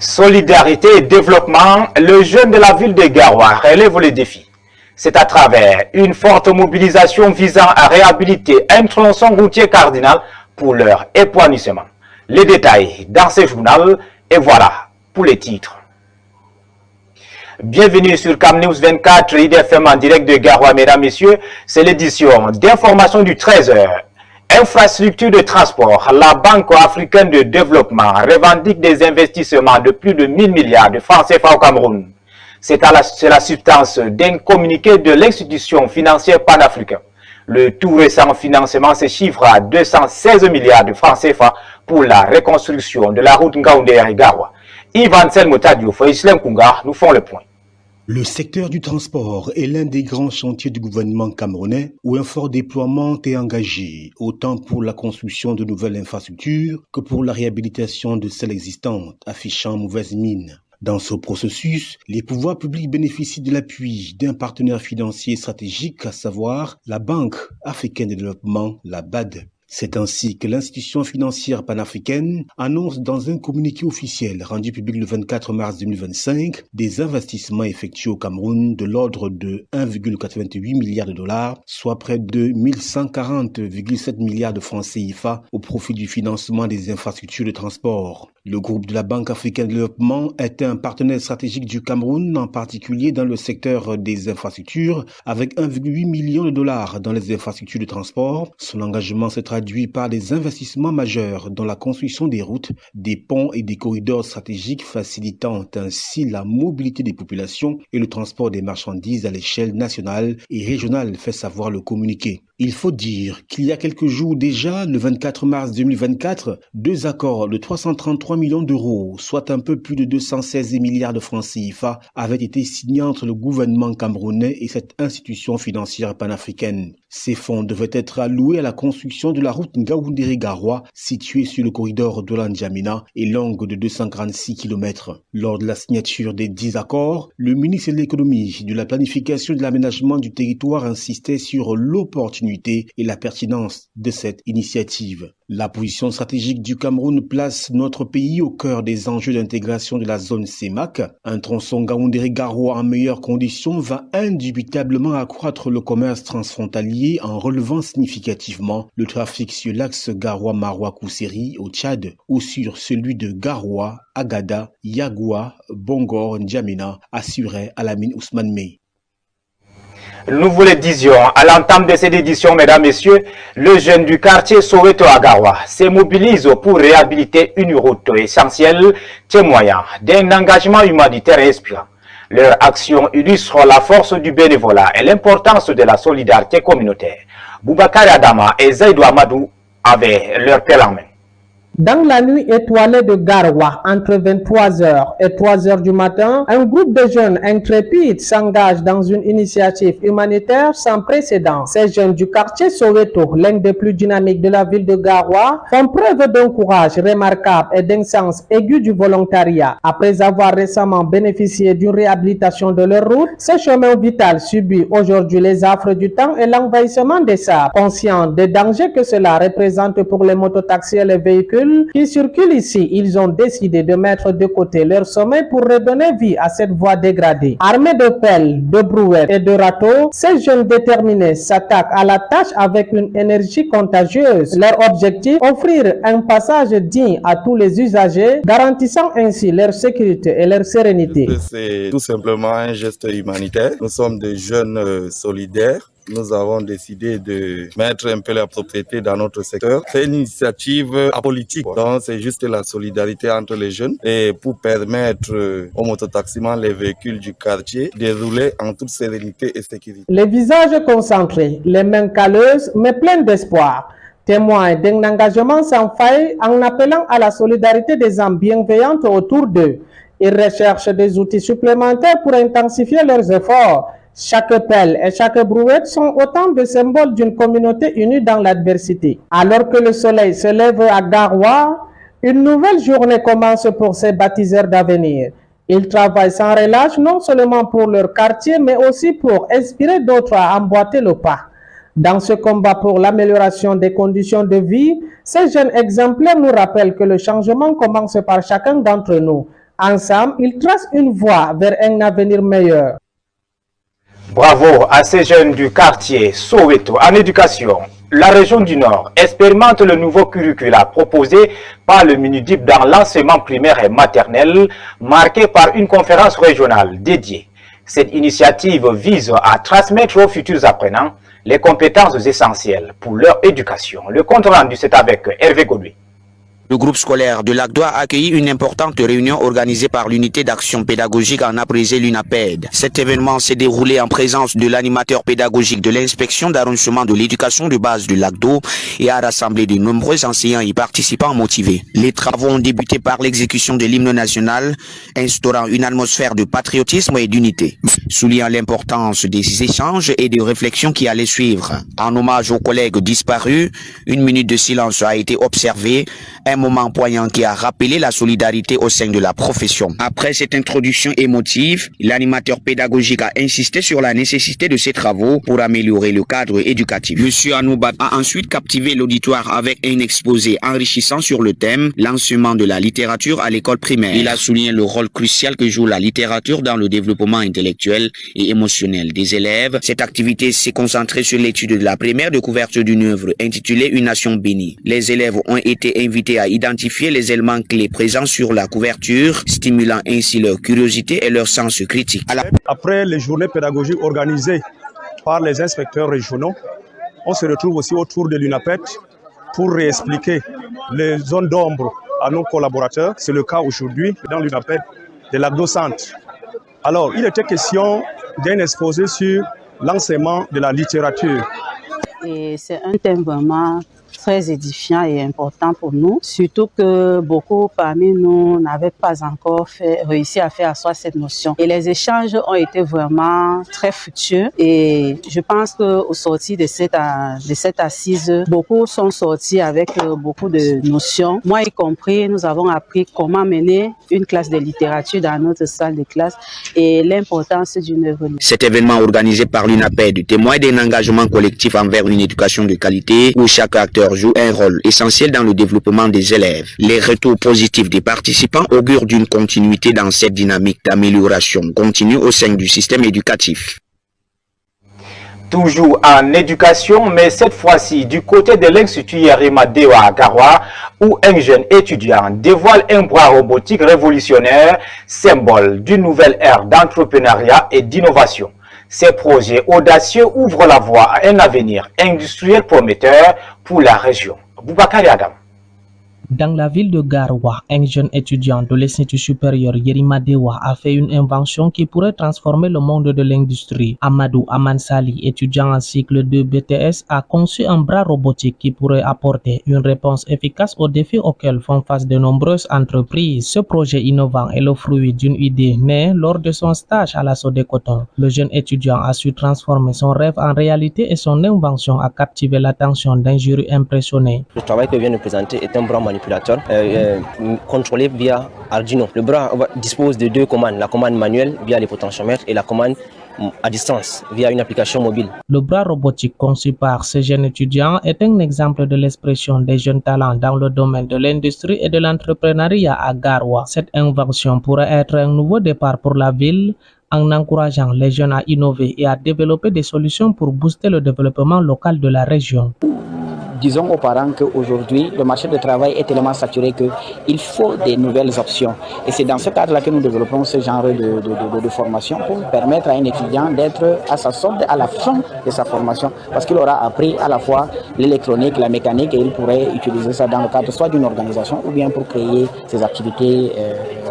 Solidarité et développement, le jeune de la ville de Garoua relève les défis. C'est à travers une forte mobilisation visant à réhabiliter un tronçon routier cardinal pour leur épanouissement. Les détails dans ce journal, et voilà pour les titres. Bienvenue sur Cam News 24, IDFM en direct de Garoua, mesdames, messieurs. C'est l'édition d'information du 13h. Infrastructure de transport, la Banque africaine de développement revendique des investissements de plus de 1000 milliards de francs CFA au Cameroun. C'est la substance d'un communiqué de l'institution financière panafricaine. Le tout récent financement se chiffre à 216 milliards de francs CFA pour la reconstruction de la route Ngaoundé-Garoua. Yvan Selmotadio et Islam Kunga nous font le point. Le secteur du transport est l'un des grands chantiers du gouvernement camerounais où un fort déploiement est engagé, autant pour la construction de nouvelles infrastructures que pour la réhabilitation de celles existantes, affichant mauvaise mine. Dans ce processus, les pouvoirs publics bénéficient de l'appui d'un partenaire financier stratégique, à savoir la Banque africaine de développement, la BAD. C'est ainsi que l'institution financière panafricaine annonce dans un communiqué officiel rendu public le 24 mars 2025 des investissements effectués au Cameroun de l'ordre de 1,88 milliard de dollars, soit près de 1140,7 milliards de francs CFA au profit du financement des infrastructures de transport. Le groupe de la Banque africaine de développement est un partenaire stratégique du Cameroun, en particulier dans le secteur des infrastructures, avec 1,8 million de dollars dans les infrastructures de transport. Son engagement se traduit par des investissements majeurs dans la construction des routes, des ponts et des corridors stratégiques, facilitant ainsi la mobilité des populations et le transport des marchandises à l'échelle nationale et régionale, fait savoir le communiqué. Il faut dire qu'il y a quelques jours déjà, le 24 mars 2024, deux accords de 333 millions d'euros, soit un peu plus de 216 milliards de francs CFA, avaient été signés entre le gouvernement camerounais et cette institution financière panafricaine. Ces fonds devaient être alloués à la construction de la route Ngaoundé-Garoua, située sur le corridor d'Olan-Djamena et longue de 246 km. Lors de la signature des 10 accords, le ministre de l'économie, de la planification et de l'aménagement du territoire insistait sur l'opportunité et la pertinence de cette initiative. La position stratégique du Cameroun place notre pays au cœur des enjeux d'intégration de la zone CEMAC. Un tronçon Ngaoundé-Garoua en meilleures conditions va indubitablement accroître le commerce transfrontalier en relevant significativement le trafic sur l'axe Garoua-Maroua-Kousseri au Tchad ou sur celui de Garoua, Agada, Yagoua, Bongor, N'Djamena, assurait Alamine Ousmane Mey. Nous vous le disions à l'entame de cette édition, mesdames, messieurs, le jeune du quartier Soweto à Garoua se mobilise pour réhabiliter une route essentielle, témoignant d'un engagement humanitaire inspirant. Leur action illustre la force du bénévolat et l'importance de la solidarité communautaire. Boubacar Adama et Zaïdou Amadou avaient leur pelle en main. Dans la nuit étoilée de Garoua, entre 23h et 3h du matin, un groupe de jeunes intrépides s'engage dans une initiative humanitaire sans précédent. Ces jeunes du quartier Soweto, l'un des plus dynamiques de la ville de Garoua, font preuve d'un courage remarquable et d'un sens aigu du volontariat. Après avoir récemment bénéficié d'une réhabilitation de leur route, ce chemin vital subit aujourd'hui les affres du temps et l'envahissement des sables. Conscients des dangers que cela représente pour les mototaxis et les véhicules qui circulent ici, ils ont décidé de mettre de côté leur sommeil pour redonner vie à cette voie dégradée. Armés de pelles, de brouettes et de râteaux, ces jeunes déterminés s'attaquent à la tâche avec une énergie contagieuse. Leur objectif, offrir un passage digne à tous les usagers, garantissant ainsi leur sécurité et leur sérénité. C'est tout simplement un geste humanitaire. Nous sommes des jeunes solidaires. Nous avons décidé de mettre un peu la propriété dans notre secteur. C'est une initiative apolitique. Donc, c'est juste la solidarité entre les jeunes et pour permettre aux mototaximans, les véhicules du quartier, de rouler en toute sérénité et sécurité. Les visages concentrés, les mains calleuses, mais pleines d'espoir, témoignent d'un engagement sans faille en appelant à la solidarité des âmes bienveillantes autour d'eux. Ils recherchent des outils supplémentaires pour intensifier leurs efforts. Chaque pelle et chaque brouette sont autant de symboles d'une communauté unie dans l'adversité. Alors que le soleil se lève à Garoua, une nouvelle journée commence pour ces baptiseurs d'avenir. Ils travaillent sans relâche non seulement pour leur quartier, mais aussi pour inspirer d'autres à emboîter le pas. Dans ce combat pour l'amélioration des conditions de vie, ces jeunes exemplaires nous rappellent que le changement commence par chacun d'entre nous. Ensemble, ils tracent une voie vers un avenir meilleur. Bravo à ces jeunes du quartier Soweto en éducation. La région du Nord expérimente le nouveau curricula proposé par le MINUDIP dans l'enseignement primaire et maternel, marqué par une conférence régionale dédiée. Cette initiative vise à transmettre aux futurs apprenants les compétences essentielles pour leur éducation. Le compte rendu, c'est avec Hervé Godoué. Le groupe scolaire de Lac d'Oie a accueilli une importante réunion organisée par l'unité d'action pédagogique en Aprésé l'UNAPED. Cet événement s'est déroulé en présence de l'animateur pédagogique de l'inspection d'arrondissement de l'éducation de base du Lac d'Oie et a rassemblé de nombreux enseignants et participants motivés. Les travaux ont débuté par l'exécution de l'hymne national, instaurant une atmosphère de patriotisme et d'unité, soulignant l'importance des échanges et des réflexions qui allaient suivre. En hommage aux collègues disparus, une minute de silence a été observée, un moment poignant qui a rappelé la solidarité au sein de la profession. Après cette introduction émotive, l'animateur pédagogique a insisté sur la nécessité de ces travaux pour améliorer le cadre éducatif. Monsieur Anoubat a ensuite captivé l'auditoire avec un exposé enrichissant sur le thème « L'enseignement de la littérature à l'école primaire ». Il a souligné le rôle crucial que joue la littérature dans le développement intellectuel et émotionnel des élèves. Cette activité s'est concentrée sur l'étude de la première découverte d'une œuvre intitulée « Une nation bénie ». Les élèves ont été invités à identifier les éléments clés présents sur la couverture, stimulant ainsi leur curiosité et leur sens critique. Après les journées pédagogiques organisées par les inspecteurs régionaux, on se retrouve aussi autour de l'UNAPED pour réexpliquer les zones d'ombre à nos collaborateurs. C'est le cas aujourd'hui dans l'UNAPED de Lac d'Oie Centre. Alors, il était question d'un exposé sur l'enseignement de la littérature. Et c'est un thème vraiment très édifiant et important pour nous, surtout que beaucoup parmi nous n'avaient pas encore réussi à faire asseoir cette notion. Et les échanges ont été vraiment très fructueux et je pense qu'au sortir de cette assise, beaucoup sont sortis avec beaucoup de notions. Moi y compris, nous avons appris comment mener une classe de littérature dans notre salle de classe et l'importance d'une œuvre. Cet événement organisé par l'UNAPED témoigne d'un engagement collectif envers une éducation de qualité où chaque acteur joue un rôle essentiel dans le développement des élèves. Les retours positifs des participants augurent d'une continuité dans cette dynamique d'amélioration continue au sein du système éducatif. Toujours en éducation, mais cette fois-ci du côté de l'Institut Yerima Dewa à Garoua, où un jeune étudiant dévoile un bras robotique révolutionnaire, symbole d'une nouvelle ère d'entrepreneuriat et d'innovation. Ces projets audacieux ouvrent la voie à un avenir industriel prometteur pour la région. Boubacar Adam. Dans la ville de Garoua, un jeune étudiant de l'Institut supérieur Yerima Dewa a fait une invention qui pourrait transformer le monde de l'industrie. Amadou Amansali, étudiant en cycle 2 BTS, a conçu un bras robotique qui pourrait apporter une réponse efficace aux défis auxquels font face de nombreuses entreprises. Ce projet innovant est le fruit d'une idée née lors de son stage à la Sodécoton. Le jeune étudiant a su transformer son rêve en réalité et son invention a captivé l'attention d'un jury impressionné. Le travail que je viens de présenter est un bras manipulateur contrôlé via Arduino. Le bras dispose de deux commandes, la commande manuelle via les potentiomètres et la commande à distance via une application mobile. Le bras robotique conçu par ce jeune étudiant est un exemple de l'expression des jeunes talents dans le domaine de l'industrie et de l'entrepreneuriat à Garoua. Cette invention pourrait être un nouveau départ pour la ville en encourageant les jeunes à innover et à développer des solutions pour booster le développement local de la région. Disons aux parents qu'aujourd'hui, le marché du travail est tellement saturé qu'il faut des nouvelles options. Et c'est dans ce cadre-là que nous développons ce genre de formation pour permettre à un étudiant d'être à sa solde à la fin de sa formation. Parce qu'il aura appris à la fois l'électronique, la mécanique et il pourrait utiliser ça dans le cadre soit d'une organisation ou bien pour créer ses activités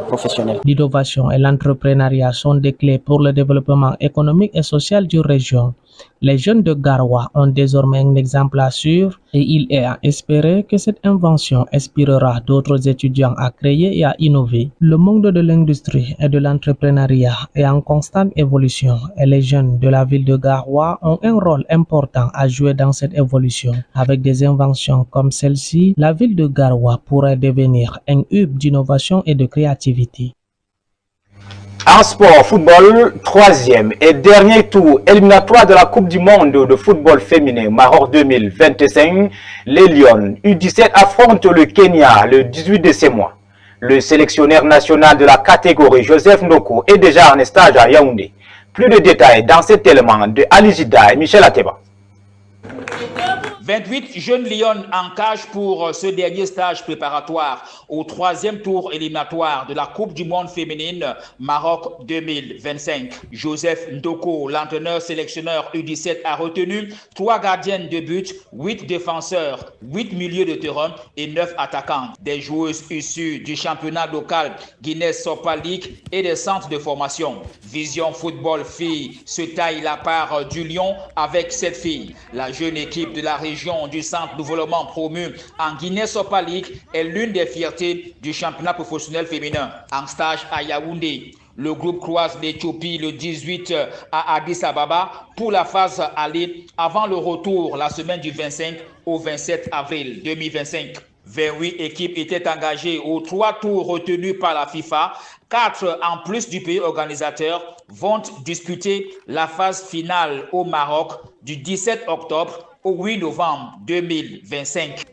professionnelles. L'innovation et l'entrepreneuriat sont des clés pour le développement économique et social d'une région. Les jeunes de Garoua ont désormais un exemple à suivre et il est à espérer que cette invention inspirera d'autres étudiants à créer et à innover. Le monde de l'industrie et de l'entrepreneuriat est en constante évolution et les jeunes de la ville de Garoua ont un rôle important à jouer dans cette évolution. Avec des inventions comme celle-ci, la ville de Garoua pourrait devenir un hub d'innovation et de créativité. En sport, football, troisième et dernier tour éliminatoire de la Coupe du Monde de football féminin Maroc 2025, les Lions U17 affrontent le Kenya le 18 de ce mois. Le sélectionneur national de la catégorie, Joseph Ndoko, est déjà en stage à Yaoundé. Plus de détails dans cet élément de Ali Jida et Michel Ateba. 28 jeunes Lions en cage pour ce dernier stage préparatoire au troisième tour éliminatoire de la Coupe du Monde féminine Maroc 2025. Joseph Ndoko, l'entraîneur sélectionneur U17, a retenu 3 gardiennes de but, 8 défenseurs, 8 milieux de terrain et 9 attaquants. Des joueuses issues du championnat local Guinness Super League et des centres de formation. Vision Football Filles se taille la part du Lion avec cette fille. La jeune équipe de la région du centre nouvellement promu en Guinée Super League est l'une des fiertés du championnat professionnel féminin. En stage à Yaoundé, le groupe croise l'Éthiopie le 18 à Addis Ababa pour la phase aller avant le retour la semaine du 25 au 27 avril 2025. 28 équipes étaient engagées aux 3 tours retenus par la FIFA. 4 en plus du pays organisateur vont disputer la phase finale au Maroc du 17 octobre au 8 novembre 2025.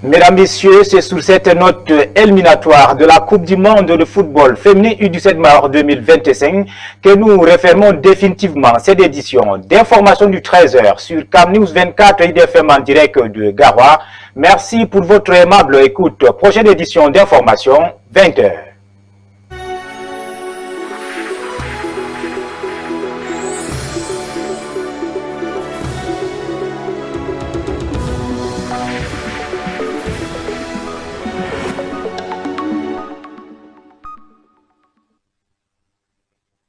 Mesdames, Messieurs, c'est sur cette note éliminatoire de la Coupe du Monde de football féminin U17 Maroc 2025 que nous refermons définitivement cette édition d'information du 13h sur Cam News 24 IDFM en direct de Garoua. Merci pour votre aimable écoute. Prochaine édition d'information, 20h.